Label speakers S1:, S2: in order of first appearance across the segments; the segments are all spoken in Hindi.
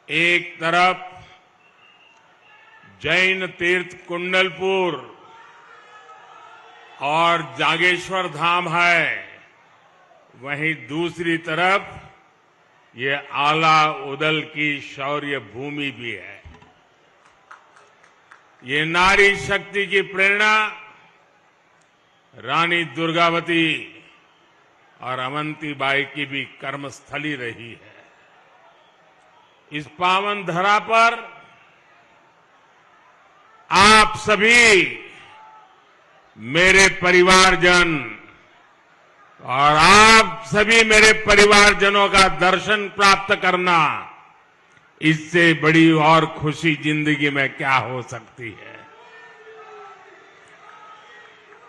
S1: एक तरफ जैन तीर्थ कुंडलपुर और जागेश्वर धाम है, वहीं दूसरी तरफ ये आला उदल की शौर्य भूमि भी है। ये नारी शक्ति की प्रेरणा रानी दुर्गावती और अवंतीबाई की भी कर्मस्थली रही है। इस पावन धरा पर आप सभी मेरे परिवारजन और आप सभी मेरे परिवारजनों का दर्शन प्राप्त करना, इससे बड़ी और खुशी जिंदगी में क्या हो सकती है।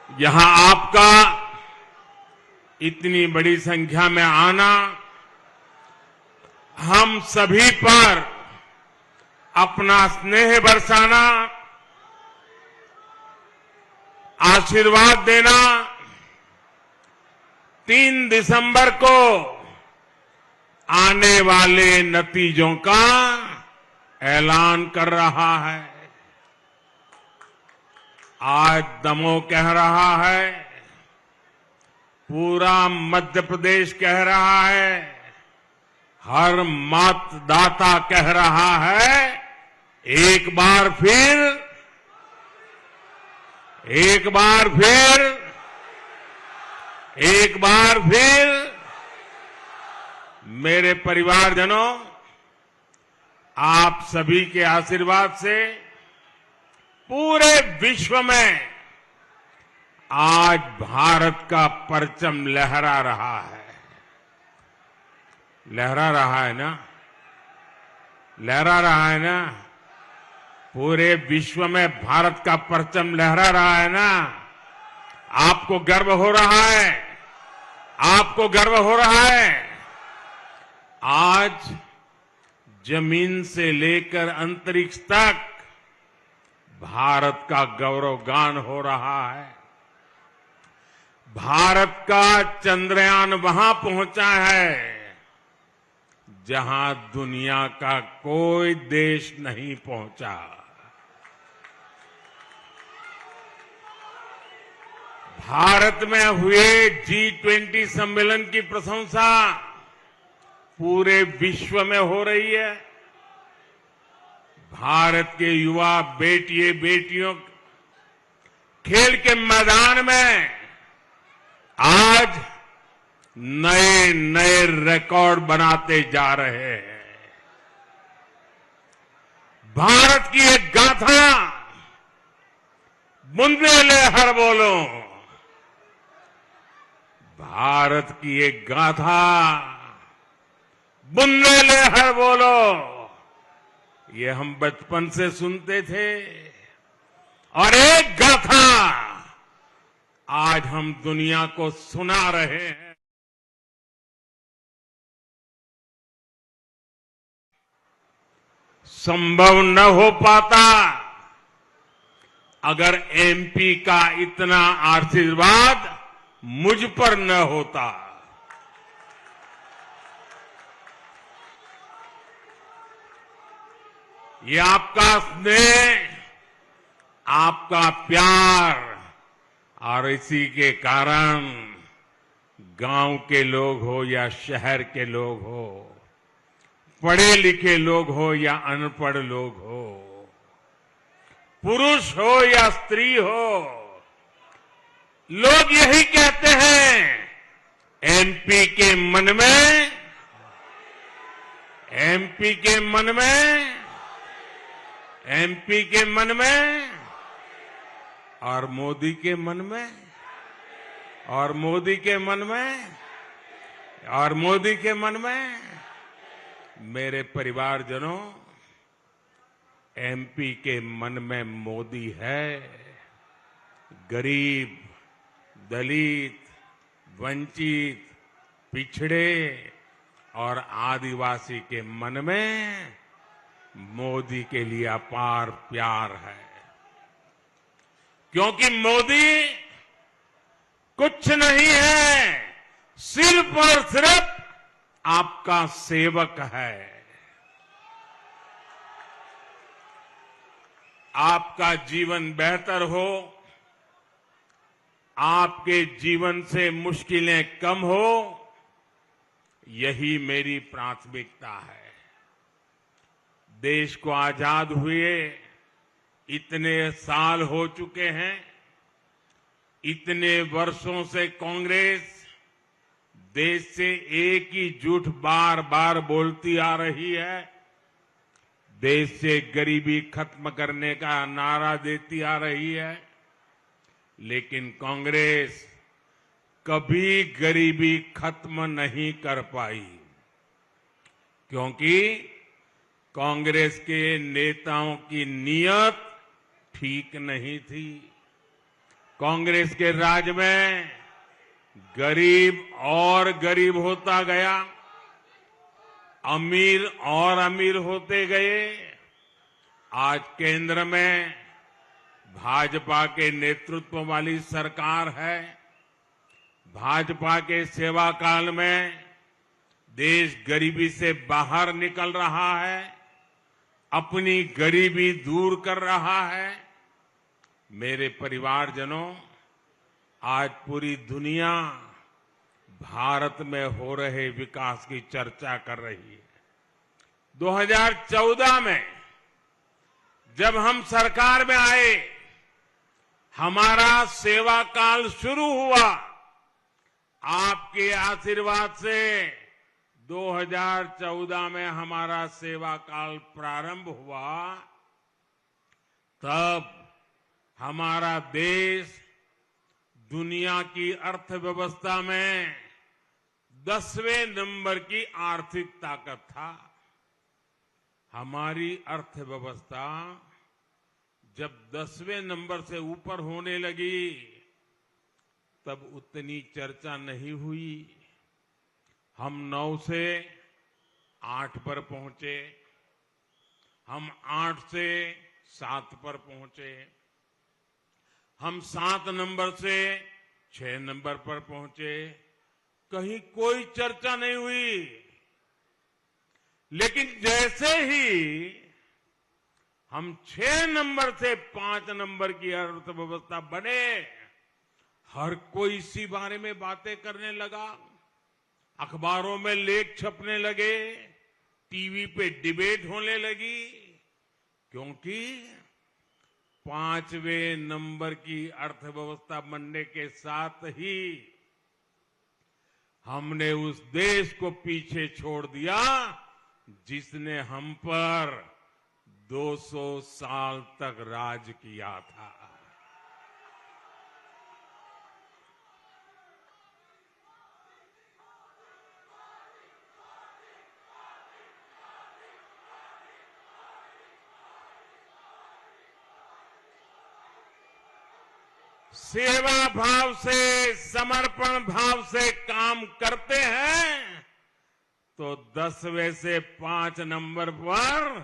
S1: यहां आपका इतनी बड़ी संख्या में आना हम सभी पर अपना स्नेह बरसाना, आशीर्वाद देना 3 दिसंबर को आने वाले नतीजों का ऐलान कर रहा है। आज दमोह कह रहा है, पूरा मध्य प्रदेश कह रहा है, हर मतदाता कह रहा है, एक बार फिर मेरे परिवारजनों, आप सभी के आशीर्वाद से पूरे विश्व में आज भारत का परचम लहरा रहा है। लहरा रहा है ना? लहरा रहा है ना? पूरे विश्व में भारत का परचम लहरा रहा है ना? आपको गर्व हो रहा है? आपको गर्व हो रहा है? आज जमीन से लेकर अंतरिक्ष तक भारत का गौरवगान हो रहा है। भारत का चंद्रयान वहां पहुंचा है जहां दुनिया का कोई देश नहीं पहुंचा। भारत में हुए G20 सम्मेलन की प्रशंसा पूरे विश्व में हो रही है। भारत के युवा बेटियों खेल के मैदान में आज नए नए रिकॉर्ड बनाते जा रहे हैं। भारत की एक गाथा, बुंदेलहर बोलो, भारत की एक गाथा, बुंदेलहर बोलो, ये हम बचपन से सुनते थे। और एक गाथा आज हम दुनिया को सुना रहे हैं। संभव न हो पाता अगर एमपी का इतना आशीर्वाद मुझ पर न होता। ये आपका स्नेह, आपका प्यार, और इसी के कारण गांव के लोग हो या शहर के लोग हो, पढ़े लिखे लोग हो या अनपढ़ लोग हो, पुरुष हो या स्त्री हो, लोग यही कहते हैं, एमपी के मन में, एमपी के मन में, एमपी के मन में, और मोदी के मन में, और मोदी के मन में, और मोदी के मन में। मेरे परिवारजनों, एमपी के मन में मोदी है। गरीब, दलित, वंचित, पिछड़े और आदिवासी के मन में मोदी के लिए अपार प्यार है। क्योंकि मोदी कुछ नहीं है, सिर्फ और सिर्फ आपका सेवक है। आपका जीवन बेहतर हो, आपके जीवन से मुश्किलें कम हो, यही मेरी प्राथमिकता है। देश को आजाद हुए इतने साल हो चुके हैं, इतने वर्षों से कांग्रेस देश से एक ही झूठ बार बार बोलती आ रही है। देश से गरीबी खत्म करने का नारा देती आ रही है, लेकिन कांग्रेस कभी गरीबी खत्म नहीं कर पाई, क्योंकि कांग्रेस के नेताओं की नीयत ठीक नहीं थी। कांग्रेस के राज में गरीब और गरीब होता गया, अमीर और अमीर होते गए। आज केंद्र में भाजपा के नेतृत्व वाली सरकार है। भाजपा के सेवा काल में देश गरीबी से बाहर निकल रहा है, अपनी गरीबी दूर कर रहा है। मेरे परिवारजनों, आज पूरी दुनिया भारत में हो रहे विकास की चर्चा कर रही है। 2014 में जब हम सरकार में आए, हमारा सेवा काल शुरू हुआ। आपके आशीर्वाद से 2014 में हमारा सेवा काल प्रारंभ हुआ। तब हमारा देश दुनिया की अर्थव्यवस्था में 10वें नंबर की आर्थिक ताकत था। हमारी अर्थव्यवस्था जब 10वें नंबर से ऊपर होने लगी, तब उतनी चर्चा नहीं हुई। हम 9 से 8 पर पहुंचे, हम 8 से 7 पर पहुंचे, हम 7 नंबर से 6 नंबर पर पहुंचे। कहीं कोई चर्चा नहीं हुई। लेकिन जैसे ही हम 6 नंबर से 5 नंबर की अर्थव्यवस्था बने, हर कोई इसी बारे में बातें करने लगा। अखबारों में लेख छपने लगे, टीवी पे डिबेट होने लगी, क्योंकि 5वें नंबर की अर्थव्यवस्था बनने के साथ ही हमने उस देश को पीछे छोड़ दिया जिसने हम पर 200 साल तक राज किया था। सेवा भाव से, समर्पण भाव से काम करते हैं तो 10वें से 5 नंबर पर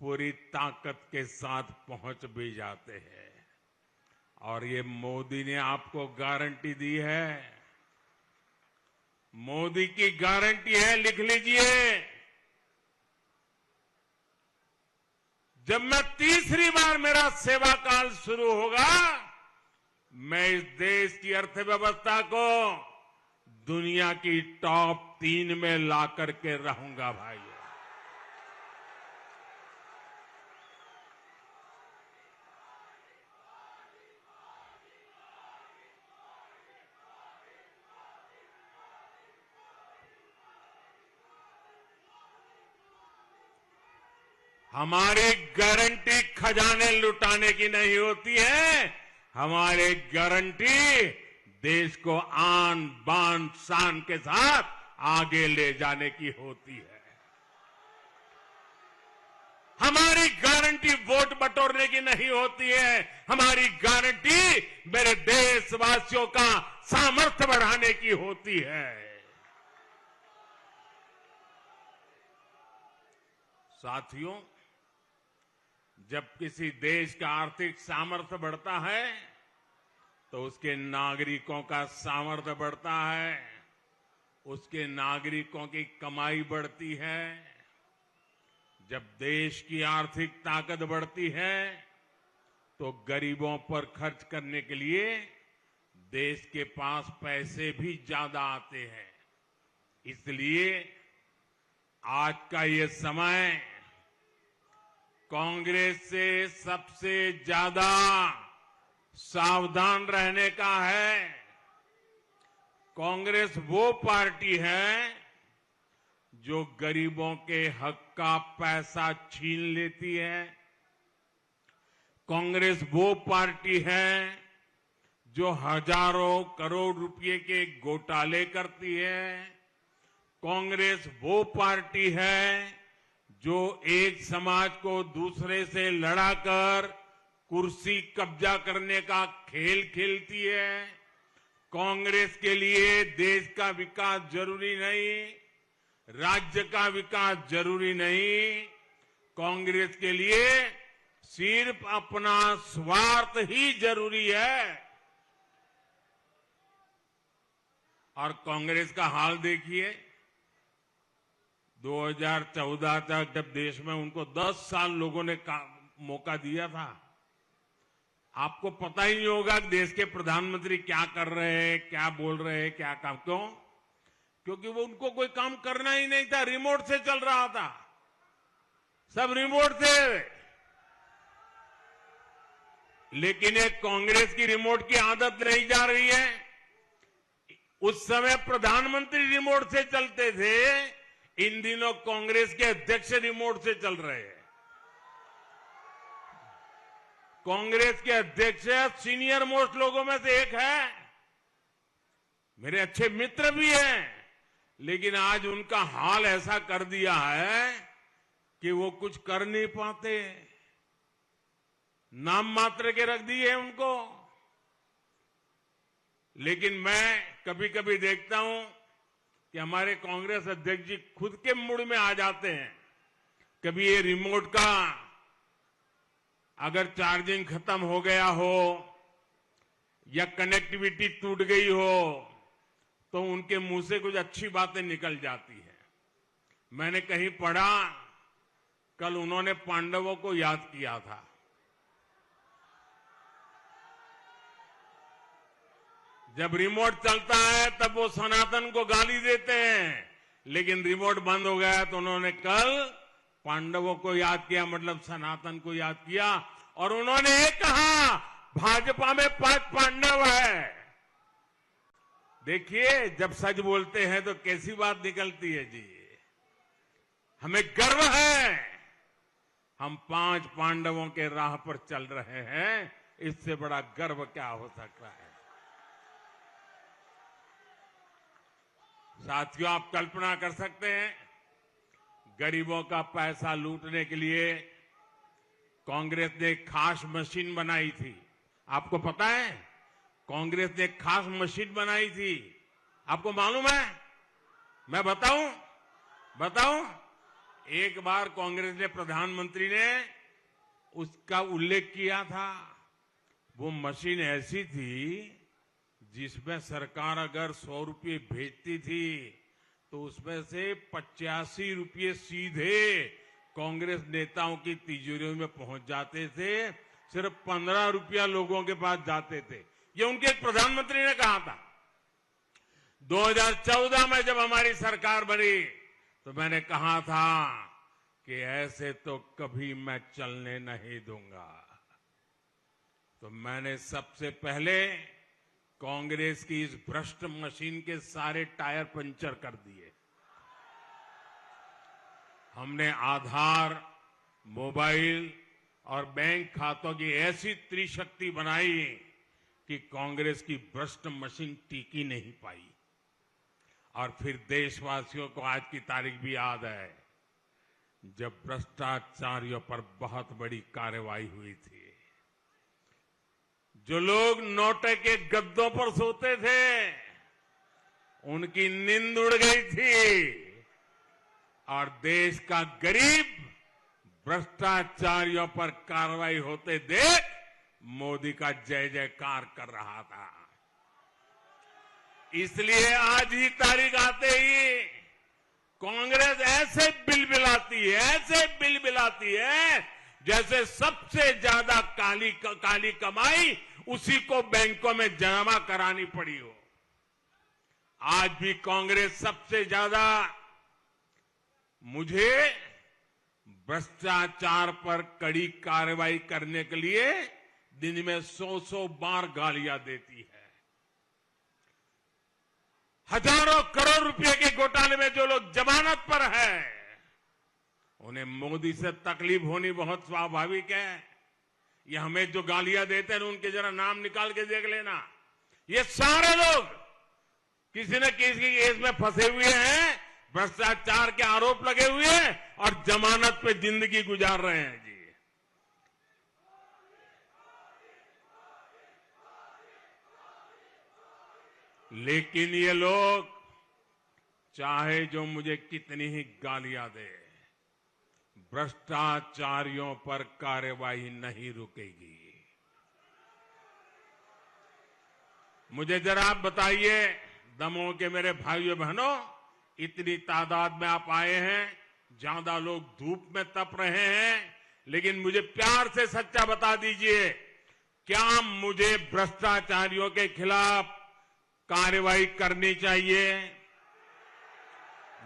S1: पूरी ताकत के साथ पहुंच भी जाते हैं। और ये मोदी ने आपको गारंटी दी है। मोदी की गारंटी है, लिख लीजिए। जब मैं तीसरी बार मेरा सेवा काल शुरू होगा, मैं इस देश की अर्थव्यवस्था को दुनिया की टॉप 3 में ला करके रहूंगा भाई। हमारी गारंटी खजाने लुटाने की नहीं होती है। हमारी गारंटी देश को आन बान शान के साथ आगे ले जाने की होती है। हमारी गारंटी वोट बटोरने की नहीं होती है। हमारी गारंटी मेरे देशवासियों का सामर्थ्य बढ़ाने की होती है। साथियों, जब किसी देश का आर्थिक सामर्थ्य बढ़ता है तो उसके नागरिकों का सामर्थ्य बढ़ता है, उसके नागरिकों की कमाई बढ़ती है। जब देश की आर्थिक ताकत बढ़ती है तो गरीबों पर खर्च करने के लिए देश के पास पैसे भी ज्यादा आते हैं। इसलिए आज का ये समय कांग्रेस से सबसे ज्यादा सावधान रहने का है। कांग्रेस वो पार्टी है जो गरीबों के हक का पैसा छीन लेती है। कांग्रेस वो पार्टी है जो हजारों करोड़ रुपए के घोटाले करती है। कांग्रेस वो पार्टी है जो एक समाज को दूसरे से लड़ाकर कुर्सी कब्जा करने का खेल खेलती है। कांग्रेस के लिए देश का विकास जरूरी नहीं, राज्य का विकास जरूरी नहीं। कांग्रेस के लिए सिर्फ अपना स्वार्थ ही जरूरी है। और कांग्रेस का हाल देखिए, 2014 तक जब देश में उनको 10 साल लोगों ने मौका दिया था, आपको पता ही नहीं होगा कि देश के प्रधानमंत्री क्या कर रहे हैं, क्या बोल रहे हैं, क्या काम। क्यों? क्योंकि वो उनको कोई काम करना ही नहीं था, रिमोट से चल रहा था, सब रिमोट से। लेकिन एक कांग्रेस की रिमोट की आदत नहीं जा रही है। उस समय प्रधानमंत्री रिमोट से चलते थे, इन दिनों कांग्रेस के अध्यक्ष रिमोट से चल रहे हैं। कांग्रेस के अध्यक्ष सीनियर मोस्ट लोगों में से एक है, मेरे अच्छे मित्र भी हैं, लेकिन आज उनका हाल ऐसा कर दिया है कि वो कुछ कर नहीं पाते, नाम मात्र के रख दिए उनको। लेकिन मैं कभी कभी देखता हूं कि हमारे कांग्रेस अध्यक्ष जी खुद के मूड में आ जाते हैं। कभी ये रिमोट का अगर चार्जिंग खत्म हो गया हो या कनेक्टिविटी टूट गई हो तो उनके मुंह से कुछ अच्छी बातें निकल जाती है। मैंने कहीं पढ़ा, कल उन्होंने पांडवों को याद किया था। जब रिमोट चलता है तब वो सनातन को गाली देते हैं, लेकिन रिमोट बंद हो गया तो उन्होंने कल पांडवों को याद किया, मतलब सनातन को याद किया। और उन्होंने ये कहा, भाजपा में 5 पांडव है। देखिए, जब सच बोलते हैं तो कैसी बात निकलती है जी। हमें गर्व है, हम 5 पांडवों के राह पर चल रहे हैं। इससे बड़ा गर्व क्या हो सकता है। साथियों, आप कल्पना कर सकते हैं, गरीबों का पैसा लूटने के लिए कांग्रेस ने एक खास मशीन बनाई थी। आपको पता है, कांग्रेस ने एक खास मशीन बनाई थी, आपको मालूम है? मैं बताऊं? एक बार कांग्रेस ने, प्रधानमंत्री ने उसका उल्लेख किया था। वो मशीन ऐसी थी जिसमें सरकार अगर 100 रुपये भेजती थी तो उसमें से 85 रुपये सीधे कांग्रेस नेताओं की तिजोरियों में पहुंच जाते थे। सिर्फ 15 रुपया लोगों के पास जाते थे। ये उनके एक प्रधानमंत्री ने कहा था। 2014 में जब हमारी सरकार बनी तो मैंने कहा था कि ऐसे तो कभी मैं चलने नहीं दूंगा। तो मैंने सबसे पहले कांग्रेस की इस भ्रष्ट मशीन के सारे टायर पंचर कर दिए। हमने आधार, मोबाइल और बैंक खातों की ऐसी त्रिशक्ति बनाई कि कांग्रेस की भ्रष्ट मशीन टिकी नहीं पाई। और फिर देशवासियों को आज की तारीख भी याद है जब भ्रष्टाचारियों पर बहुत बड़ी कार्रवाई हुई थी। जो लोग नोटे के गद्दों पर सोते थे उनकी नींद उड़ गई थी, और देश का गरीब भ्रष्टाचारियों पर कार्रवाई होते देख मोदी का जय जयकार कर रहा था। इसलिए आज ही तारीख आते ही कांग्रेस ऐसे बिलबिलाती है जैसे सबसे ज्यादा काली कमाई उसी को बैंकों में जमा करानी पड़ी हो। आज भी कांग्रेस सबसे ज्यादा मुझे भ्रष्टाचार पर कड़ी कार्रवाई करने के लिए दिन में 100 बार गालियां देती है। हजारों करोड़ रुपए के घोटाले में जो लोग जमानत पर है, उन्हें मोदी से तकलीफ होनी बहुत स्वाभाविक है। ये हमें जो गालियां देते हैं उनके जरा नाम निकाल के देख लेना। ये सारे लोग किसी न किसी केस में फंसे हुए हैं, भ्रष्टाचार के आरोप लगे हुए हैं और जमानत पे जिंदगी गुजार रहे हैं जी। लेकिन ये लोग चाहे जो मुझे कितनी ही गालियां दे, भ्रष्टाचारियों पर कार्रवाई नहीं रुकेगी। मुझे जरा आप बताइए, दमोह के मेरे भाइयों बहनों, इतनी तादाद में आप आए हैं, ज्यादा लोग धूप में तप रहे हैं, लेकिन मुझे प्यार से सच्चा बता दीजिए, क्या मुझे भ्रष्टाचारियों के खिलाफ कार्रवाई करनी चाहिए?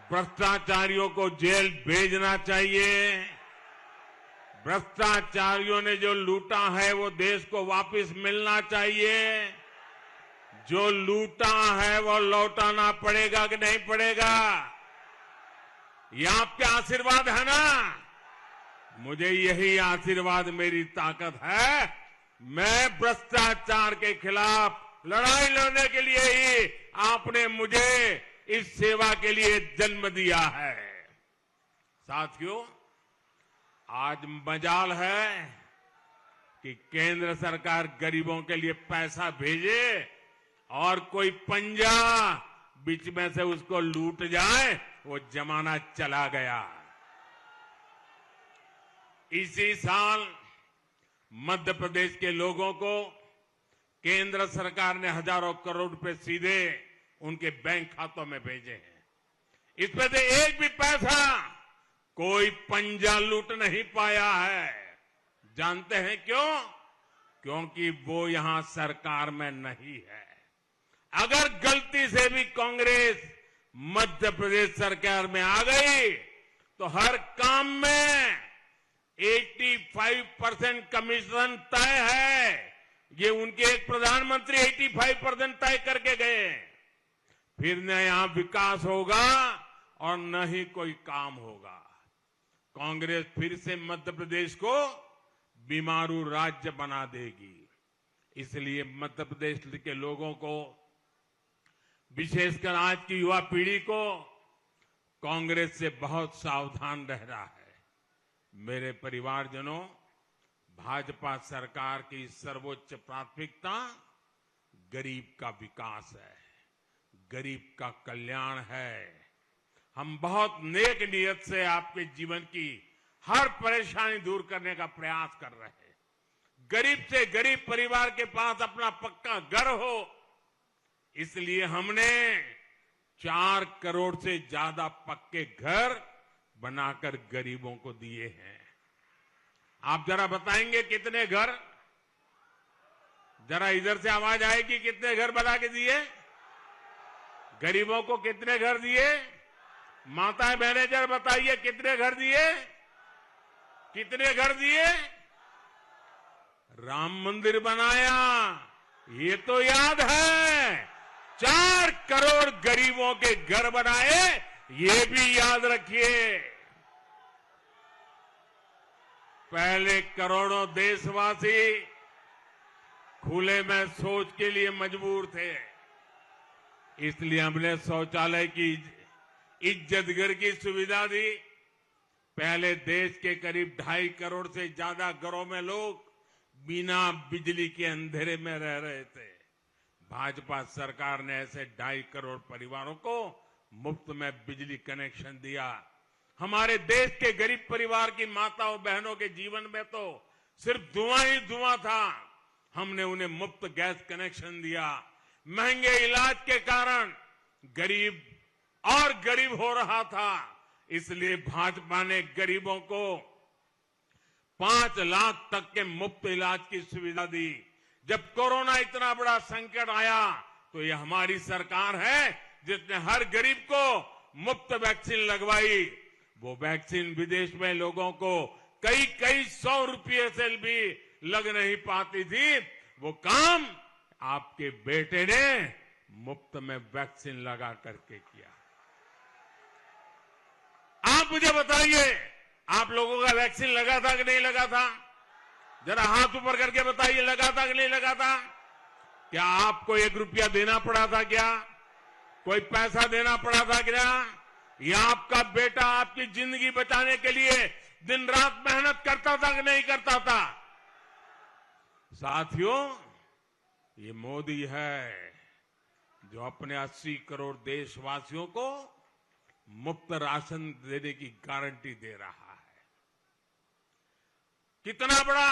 S1: भ्रष्टाचारियों को जेल भेजना चाहिए? भ्रष्टाचारियों ने जो लूटा है वो देश को वापस मिलना चाहिए? जो लूटा है वो लौटाना पड़ेगा कि नहीं पड़ेगा? ये आपके आशीर्वाद है ना? मुझे यही आशीर्वाद मेरी ताकत है। मैं भ्रष्टाचार के खिलाफ लड़ाई लड़ने के लिए ही आपने मुझे इस सेवा के लिए जन्म दिया है। साथियों, आज मजाल है कि केंद्र सरकार गरीबों के लिए पैसा भेजे और कोई पंजा बीच में से उसको लूट जाए, वो जमाना चला गया। इसी साल मध्य प्रदेश के लोगों को केंद्र सरकार ने हजारों करोड़ रुपए सीधे उनके बैंक खातों में भेजे हैं। इसमें से एक भी पैसा कोई पंजा लूट नहीं पाया है। जानते हैं क्यों? क्योंकि वो यहां सरकार में नहीं है। अगर गलती से भी कांग्रेस मध्य प्रदेश सरकार में आ गई तो हर काम में 85% कमीशन तय है। ये उनके एक प्रधानमंत्री 85% तय करके गए। फिर न यहां विकास होगा और न ही कोई काम होगा। कांग्रेस फिर से मध्य प्रदेश को बीमारू राज्य बना देगी। इसलिए मध्य प्रदेश के लोगों को, विशेषकर आज की युवा पीढ़ी को, कांग्रेस से बहुत सावधान रहना है। मेरे परिवारजनों, भाजपा सरकार की सर्वोच्च प्राथमिकता गरीब का विकास है, गरीब का कल्याण है। हम बहुत नेक नियत से आपके जीवन की हर परेशानी दूर करने का प्रयास कर रहे हैं। गरीब से गरीब परिवार के पास अपना पक्का घर हो, इसलिए हमने 4 करोड़ से ज्यादा पक्के घर बनाकर गरीबों को दिए हैं। आप जरा बताएंगे कितने घर? जरा इधर से आवाज आएगी, कितने घर बना के दिए? गरीबों को कितने घर दिए? माताएं बहनें जरा बताइए, कितने घर दिए? कितने घर दिए? राम मंदिर बनाया, ये तो याद है। 4 करोड़ गरीबों के घर बनाए, ये भी याद रखिए। पहले करोड़ों देशवासी खुले में शौच के लिए मजबूर थे, इसलिए हमने शौचालय की इज्जत घर की सुविधा दी। पहले देश के करीब 2.5 करोड़ से ज्यादा घरों में लोग बिना बिजली के अंधेरे में रह रहे थे। भाजपा सरकार ने ऐसे 2.5 करोड़ परिवारों को मुफ्त में बिजली कनेक्शन दिया। हमारे देश के गरीब परिवार की माताओं बहनों के जीवन में तो सिर्फ धुआं ही धुआं था। हमने उन्हें मुफ्त गैस कनेक्शन दिया। महंगे इलाज के कारण गरीब और गरीब हो रहा था, इसलिए भाजपा ने गरीबों को 5 लाख तक के मुफ्त इलाज की सुविधा दी। जब कोरोना इतना बड़ा संकट आया तो ये हमारी सरकार है जिसने हर गरीब को मुफ्त वैक्सीन लगवाई। वो वैक्सीन विदेश में लोगों को कई कई 100 रुपये से भी लग नहीं पाती थी। वो काम आपके बेटे ने मुफ्त में वैक्सीन लगा करके किया। आप मुझे बताइए, आप लोगों का वैक्सीन लगा था कि नहीं लगा था? जरा हाथ ऊपर करके बताइए, लगा था कि नहीं लगा था? क्या आपको 1 रुपया देना पड़ा था? क्या कोई पैसा देना पड़ा था? क्या या आपका बेटा आपकी जिंदगी बचाने के लिए दिन रात मेहनत करता था कि नहीं करता था? साथियों, ये मोदी है जो अपने 80 करोड़ देशवासियों को मुफ्त राशन देने की गारंटी दे रहा है। कितना बड़ा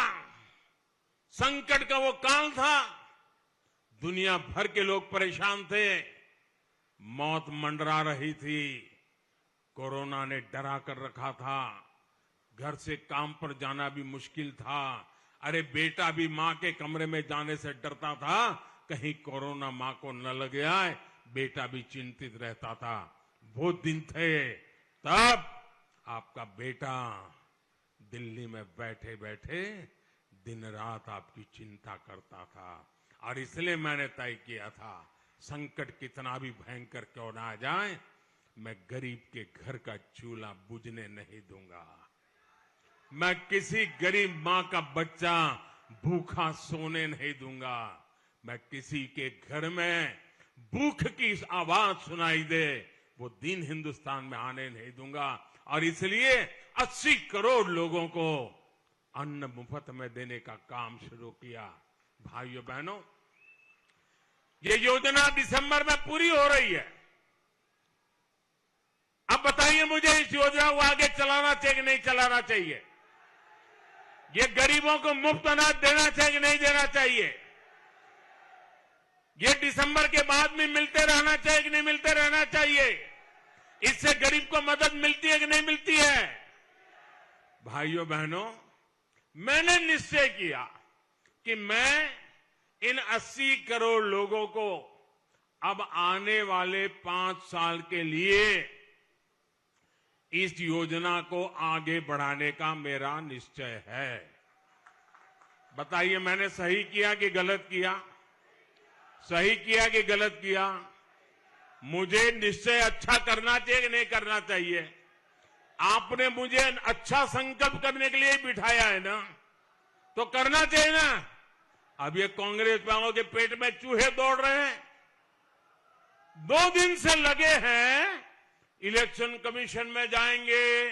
S1: संकट का वो काल था। दुनिया भर के लोग परेशान थे, मौत मंडरा रही थी, कोरोना ने डरा कर रखा था, घर से काम पर जाना भी मुश्किल था। अरे बेटा भी मां के कमरे में जाने से डरता था, कहीं कोरोना मां को न लग जाए, बेटा भी चिंतित रहता था। वो दिन थे, तब आपका बेटा दिल्ली में बैठे बैठे दिन रात आपकी चिंता करता था। और इसलिए मैंने तय किया था, संकट कितना भी भयंकर क्यों ना आ जाए, मैं गरीब के घर का चूल्हा बुझने नहीं दूंगा। मैं किसी गरीब मां का बच्चा भूखा सोने नहीं दूंगा। मैं किसी के घर में भूख की आवाज सुनाई दे, वो दिन हिंदुस्तान में आने नहीं दूंगा। और इसलिए 80 करोड़ लोगों को अन्न मुफ्त में देने का काम शुरू किया। भाइयों बहनों, ये योजना दिसंबर में पूरी हो रही है। अब बताइए मुझे, इस योजना को आगे चलाना चाहिए कि नहीं चलाना चाहिए? ये गरीबों को मुफ्त अनाज देना चाहिए कि नहीं देना चाहिए? ये दिसंबर के बाद में मिलते रहना चाहिए कि नहीं मिलते रहना चाहिए? इससे गरीब को मदद मिलती है कि नहीं मिलती है? भाइयों बहनों, मैंने निश्चय किया कि मैं इन 80 करोड़ लोगों को अब आने वाले 5 साल के लिए इस योजना को आगे बढ़ाने का मेरा निश्चय है। बताइए, मैंने सही किया कि गलत किया? सही किया कि गलत किया? मुझे निश्चय अच्छा करना चाहिए कि नहीं करना चाहिए? आपने मुझे अच्छा संकल्प करने के लिए बिठाया है ना, तो करना चाहिए ना। अब ये कांग्रेस वालों के पेट में चूहे दौड़ रहे हैं, 2 दिन से लगे हैं, इलेक्शन कमीशन में जाएंगे,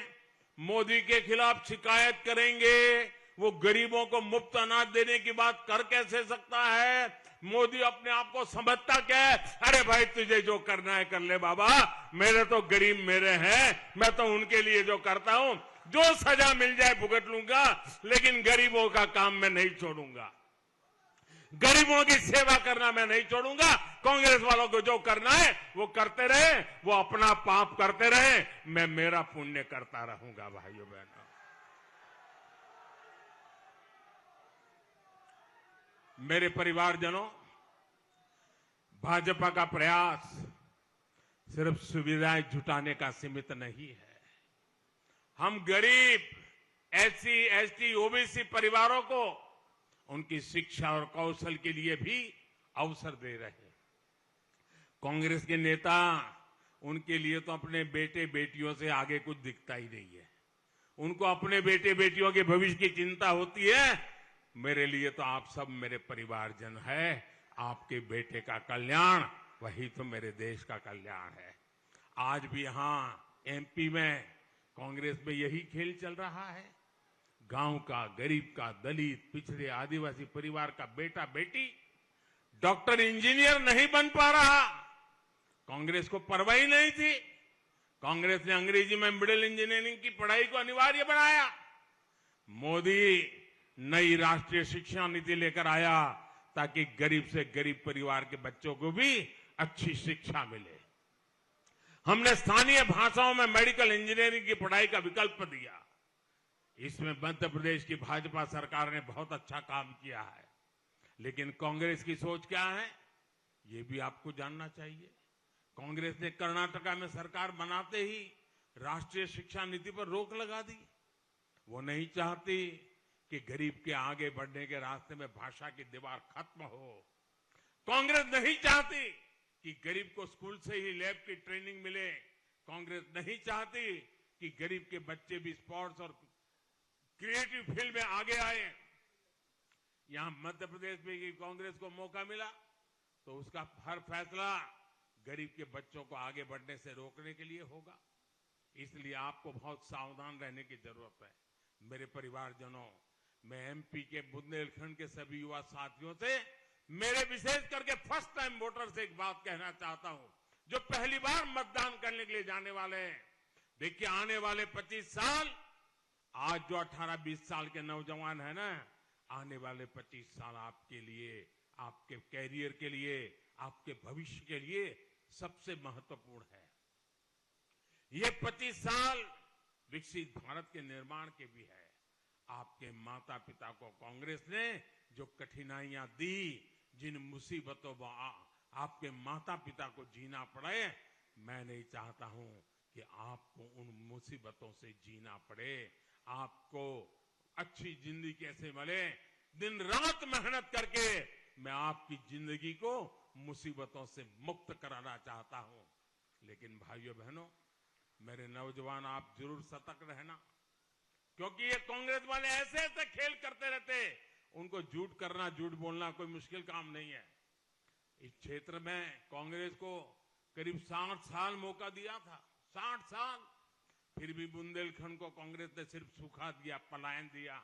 S1: मोदी के खिलाफ शिकायत करेंगे। वो गरीबों को मुफ्त अनाज देने की बात कर कैसे सकता है? मोदी अपने आप को समझता क्या है? अरे भाई, तुझे जो करना है कर ले बाबा, मेरे तो गरीब मेरे हैं, मैं तो उनके लिए जो करता हूं, जो सजा मिल जाए भुगत लूंगा, लेकिन गरीबों का काम मैं नहीं छोड़ूंगा। गरीबों की सेवा करना मैं नहीं छोड़ूंगा। कांग्रेस वालों को जो करना है वो करते रहे, वो अपना पाप करते रहे, मैं मेरा पुण्य करता रहूंगा। भाइयों बहनों, मेरे परिवारजनों, भाजपा का प्रयास सिर्फ सुविधाएं जुटाने का सीमित नहीं है। हम गरीब एससी, एसटी, ओबीसी परिवारों को उनकी शिक्षा और कौशल के लिए भी अवसर दे रहे हैं। कांग्रेस के नेता, उनके लिए तो अपने बेटे बेटियों से आगे कुछ दिखता ही नहीं है। उनको अपने बेटे बेटियों के भविष्य की चिंता होती है। मेरे लिए तो आप सब मेरे परिवारजन है। आपके बेटे का कल्याण, वही तो मेरे देश का कल्याण है। आज भी यहां एमपी में कांग्रेस में यही खेल चल रहा है। गांव का, गरीब का, दलित, पिछड़े, आदिवासी परिवार का बेटा बेटी डॉक्टर, इंजीनियर नहीं बन पा रहा। कांग्रेस को परवाह ही नहीं थी। कांग्रेस ने अंग्रेजी में मिडिल इंजीनियरिंग की पढ़ाई को अनिवार्य बनाया। मोदी नई राष्ट्रीय शिक्षा नीति लेकर आया ताकि गरीब से गरीब परिवार के बच्चों को भी अच्छी शिक्षा मिले। हमने स्थानीय भाषाओं में मेडिकल इंजीनियरिंग की पढ़ाई का विकल्प दिया। इसमें मध्य प्रदेश की भाजपा सरकार ने बहुत अच्छा काम किया है, लेकिन कांग्रेस की सोच क्या है ये भी आपको जानना चाहिए। कांग्रेस ने कर्नाटका में सरकार बनाते ही राष्ट्रीय शिक्षा नीति पर रोक लगा दी। वो नहीं चाहती कि गरीब के आगे बढ़ने के रास्ते में भाषा की दीवार खत्म हो। कांग्रेस नहीं चाहती कि गरीब को स्कूल से ही लैब की ट्रेनिंग मिले। कांग्रेस नहीं चाहती कि गरीब के बच्चे भी स्पोर्ट्स और क्रिएटिव फील्ड में आगे आए। यहां मध्य प्रदेश में कांग्रेस को मौका मिला तो उसका हर फैसला गरीब के बच्चों को आगे बढ़ने से रोकने के लिए होगा। इसलिए आपको बहुत सावधान रहने की जरूरत है। मेरे परिवारजनों, मैं एमपी के बुंदेलखंड के सभी युवा साथियों से, मेरे विशेष करके फर्स्ट टाइम वोटर से एक बात कहना चाहता हूं, जो पहली बार मतदान करने के लिए जाने वाले हैं। देखिए, आने वाले 25 साल, आज जो 18-20 साल के नौजवान है ना, आने वाले 25 साल आपके लिए, आपके कैरियर के लिए, आपके भविष्य के लिए सबसे महत्वपूर्ण है। ये 25 साल विकसित भारत के निर्माण के भी है। आपके माता पिता को कांग्रेस ने जो कठिनाइयां दी, जिन मुसीबतों को आपके माता पिता को जीना पड़े, मैं नहीं चाहता हूं कि आपको उन मुसीबतों से जीना पड़े। आपको अच्छी जिंदगी कैसे मिले, दिन रात मेहनत करके मैं आपकी जिंदगी को मुसीबतों से मुक्त कराना चाहता हूं। लेकिन भाइयों बहनों, मेरे नौजवान, आप जरूर सतर्क रहना, क्योंकि ये कांग्रेस वाले ऐसे ऐसे खेल करते रहते। उनको झूठ करना, झूठ बोलना कोई मुश्किल काम नहीं है। इस क्षेत्र में कांग्रेस को करीब 60 साल मौका दिया था, 60 साल, फिर भी बुंदेलखंड को कांग्रेस ने सिर्फ सुखा दिया, पलायन दिया।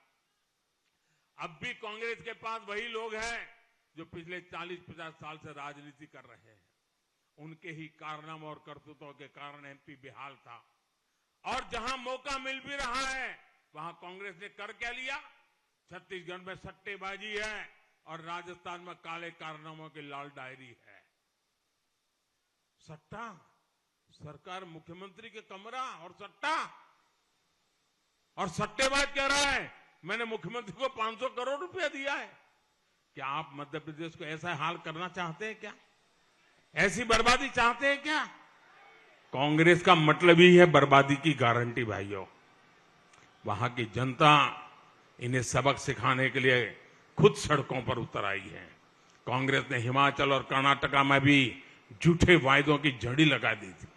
S1: अब भी कांग्रेस के पास वही लोग हैं जो पिछले 40-50 साल से राजनीति कर रहे हैं। उनके ही कारनामों और करतूतों के कारण एमपी बेहाल था। और जहां मौका मिल भी रहा है वहां कांग्रेस ने कर क्या लिया? छत्तीसगढ़ में सट्टेबाजी है और राजस्थान में काले कारनामों की लाल डायरी है। सट्टा, सरकार मुख्यमंत्री के कमरा और सट्टा, और सट्टेबाज कह रहा है मैंने मुख्यमंत्री को 500 करोड़ रुपया दिया है। क्या आप मध्य प्रदेश को ऐसा हाल करना चाहते हैं क्या? ऐसी बर्बादी चाहते हैं क्या? कांग्रेस का मतलब ही है बर्बादी की गारंटी। भाइयों, वहां की जनता इन्हें सबक सिखाने के लिए खुद सड़कों पर उतर आई है। कांग्रेस ने हिमाचल और कर्नाटका में भी झूठे वायदों की झड़ी लगा दी थी।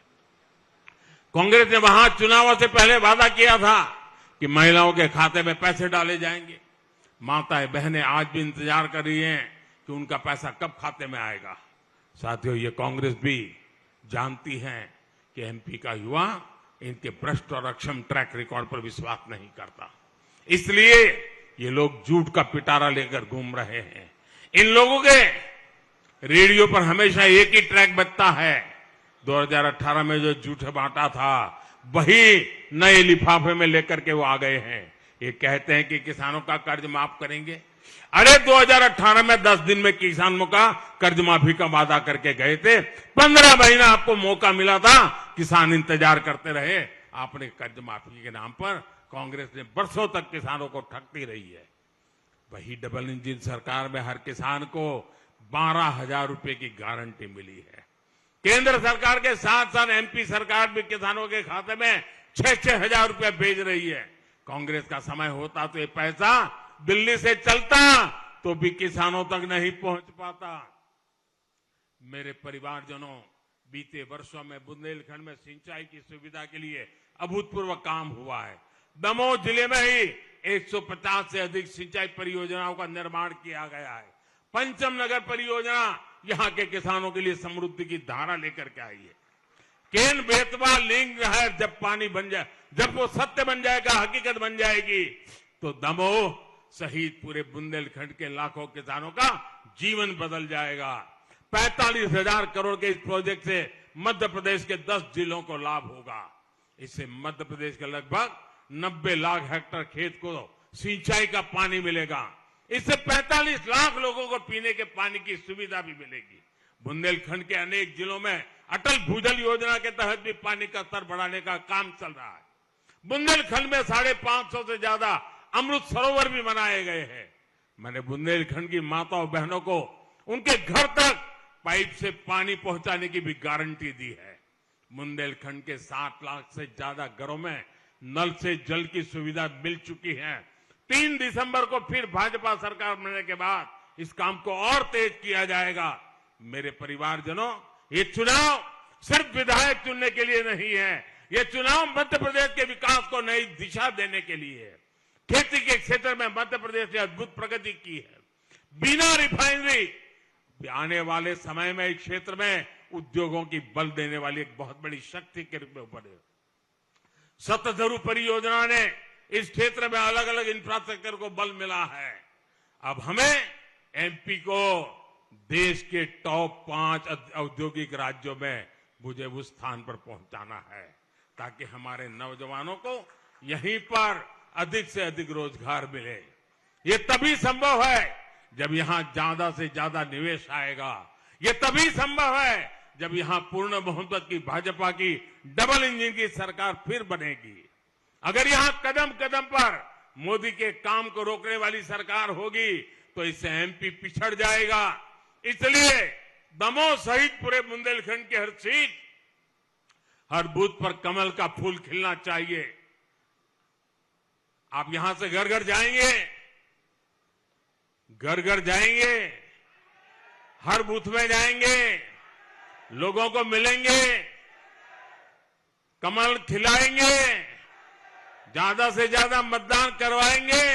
S1: कांग्रेस ने वहां चुनावों से पहले वादा किया था कि महिलाओं के खाते में पैसे डाले जाएंगे। माताएं बहनें आज भी इंतजार कर रही हैं कि उनका पैसा कब खाते में आएगा। साथियों, ये कांग्रेस भी जानती है कि एमपी का युवा इनके भ्रष्ट और अक्षम ट्रैक रिकॉर्ड पर विश्वास नहीं करता। इसलिए ये लोग झूठ का पिटारा लेकर घूम रहे हैं। इन लोगों के रेडियो पर हमेशा एक ही ट्रैक बजता है। 2018 में जो झूठ बांटा था वही नए लिफाफे में लेकर के वो आ गए हैं। ये कहते हैं कि किसानों का कर्ज माफ करेंगे। अरे 2018 में 10 दिन में किसानों का कर्ज माफी का वादा करके गए थे। 15 महीना आपको मौका मिला था, किसान इंतजार करते रहे। आपने कर्ज माफी के नाम पर कांग्रेस ने बरसों तक किसानों को ठगती रही है। वही डबल इंजन सरकार में हर किसान को 12,000 रुपए की गारंटी मिली है। केंद्र सरकार के साथ साथ एमपी सरकार भी किसानों के खाते में 6-6 हजार रुपए भेज रही है। कांग्रेस का समय होता तो ये पैसा दिल्ली से चलता तो भी किसानों तक नहीं पहुंच पाता। मेरे परिवारजनों, बीते वर्षों में बुंदेलखंड में सिंचाई की सुविधा के लिए अभूतपूर्व काम हुआ है। दमोह जिले में ही 150 से अधिक सिंचाई परियोजनाओं का निर्माण किया गया है। पंचम नगर परियोजना यहां के किसानों के लिए समृद्धि की धारा लेकर के आई है। केन बेतवा लिंक नहर जब पानी बन जाए, जब वो सत्य बन जाएगा, हकीकत बन जाएगी, तो दमोह सहित पूरे बुंदेलखंड के लाखों किसानों का जीवन बदल जाएगा। 45,000 करोड़ के इस प्रोजेक्ट से मध्य प्रदेश के 10 जिलों को लाभ होगा। इससे मध्य प्रदेश के लगभग 90 लाख हेक्टेयर खेत को सिंचाई का पानी मिलेगा। इससे 45 लाख लोगों को पीने के पानी की सुविधा भी मिलेगी। बुंदेलखंड के अनेक जिलों में अटल भूजल योजना के तहत भी पानी का स्तर बढ़ाने का काम चल रहा है। बुंदेलखंड में 550 से ज्यादा अमृत सरोवर भी बनाए गए हैं। मैंने बुंदेलखंड की माताओं बहनों को उनके घर तक पाइप से पानी पहुंचाने की भी गारंटी दी है। बुंदेलखंड के 60 लाख से ज्यादा घरों में नल से जल की सुविधा मिल चुकी है। 3 दिसंबर को फिर भाजपा सरकार बनने के बाद इस काम को और तेज किया जाएगा। मेरे परिवारजनों, ये चुनाव सिर्फ विधायक चुनने के लिए नहीं है, ये चुनाव मध्य प्रदेश के विकास को नई दिशा देने के लिए है। खेती के क्षेत्र में मध्य प्रदेश ने अद्भुत प्रगति की है। बिना रिफाइनरी आने वाले समय में इस क्षेत्र में उद्योगों की बल देने वाली एक बहुत बड़ी शक्ति के रूप में उभरे। सतधरु परियोजना ने इस क्षेत्र में अलग अलग इंफ्रास्ट्रक्चर को बल मिला है। अब हमें एमपी को देश के टॉप 5 औद्योगिक राज्यों में मुझे उस स्थान पर पहुंचाना है, ताकि हमारे नौजवानों को यहीं पर अधिक से अधिक रोजगार मिले। ये तभी संभव है जब यहां ज्यादा से ज्यादा निवेश आएगा। ये तभी संभव है जब यहां पूर्ण बहुमत की भाजपा की डबल इंजन की सरकार फिर बनेगी। अगर यहां कदम कदम पर मोदी के काम को रोकने वाली सरकार होगी तो इससे एमपी पिछड़ जाएगा। इसलिए दमोह सहित पूरे बुंदेलखंड की हर सीट, हर बूथ पर कमल का फूल खिलना चाहिए। आप यहां से घर घर जाएंगे, घर घर जाएंगे, हर बूथ में जाएंगे, लोगों को मिलेंगे, कमल खिलाएंगे, ज्यादा से ज्यादा मतदान करवाएंगे,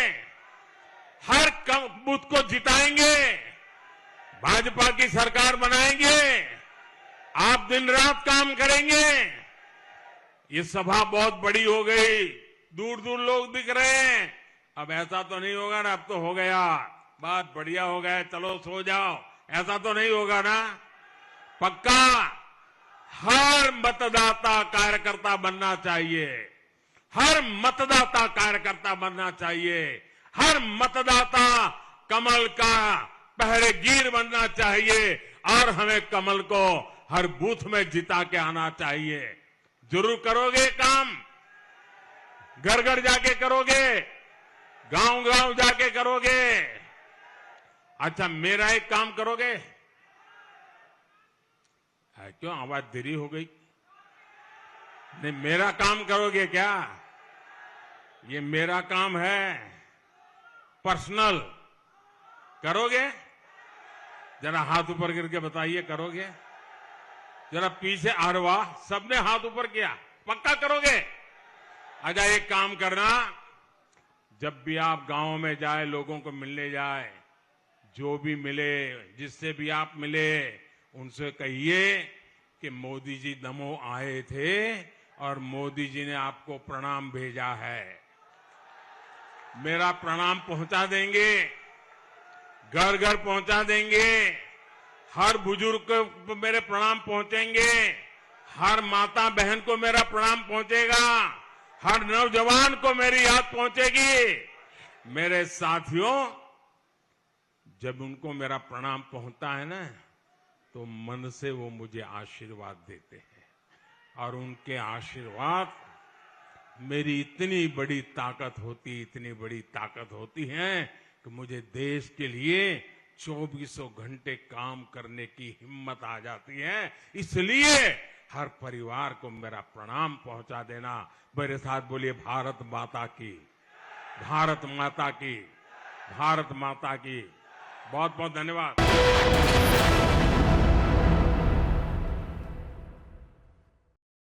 S1: हर बूथ को जिताएंगे, भाजपा की सरकार बनाएंगे। आप दिन रात काम करेंगे। ये सभा बहुत बड़ी हो गई, दूर दूर लोग दिख रहे हैं। अब ऐसा तो नहीं होगा ना, अब तो हो गया, बात बढ़िया हो गया, चलो सो जाओ, ऐसा तो नहीं होगा ना? पक्का हर मतदाता कार्यकर्ता बनना चाहिए, हर मतदाता कार्यकर्ता बनना चाहिए, हर मतदाता कमल का पहरेगीर बनना चाहिए और हमें कमल को हर बूथ में जिता के आना चाहिए। जरूर करोगे काम, घर घर जाके करोगे, गांव गांव जाके करोगे। अच्छा, मेरा एक काम करोगे? क्यों आवाज देरी हो गई? नहीं, मेरा काम करोगे क्या? ये मेरा काम है, पर्सनल। करोगे? जरा हाथ ऊपर करके बताइए, करोगे? जरा पीछे, अरे वाह, सबने हाथ ऊपर किया। पक्का करोगे? अच्छा, एक काम करना, जब भी आप गांव में जाए, लोगों को मिलने जाए, जो भी मिले, जिससे भी आप मिले, उनसे कहिए कि मोदी जी दमोह आए थे और मोदी जी ने आपको प्रणाम भेजा है। मेरा प्रणाम पहुंचा देंगे, घर घर पहुंचा देंगे, हर बुजुर्ग को मेरे प्रणाम पहुंचेंगे, हर माता बहन को मेरा प्रणाम पहुंचेगा, हर नौजवान को मेरी याद पहुंचेगी। मेरे साथियों, जब उनको मेरा प्रणाम पहुंचता है ना, तो मन से वो मुझे आशीर्वाद देते हैं और उनके आशीर्वाद मेरी इतनी बड़ी ताकत होती है कि मुझे देश के लिए 24 घंटे काम करने की हिम्मत आ जाती है। इसलिए हर परिवार को मेरा प्रणाम पहुंचा देना। मेरे साथ बोलिए, भारत माता की, भारत माता की, भारत माता की। बहुत बहुत धन्यवाद।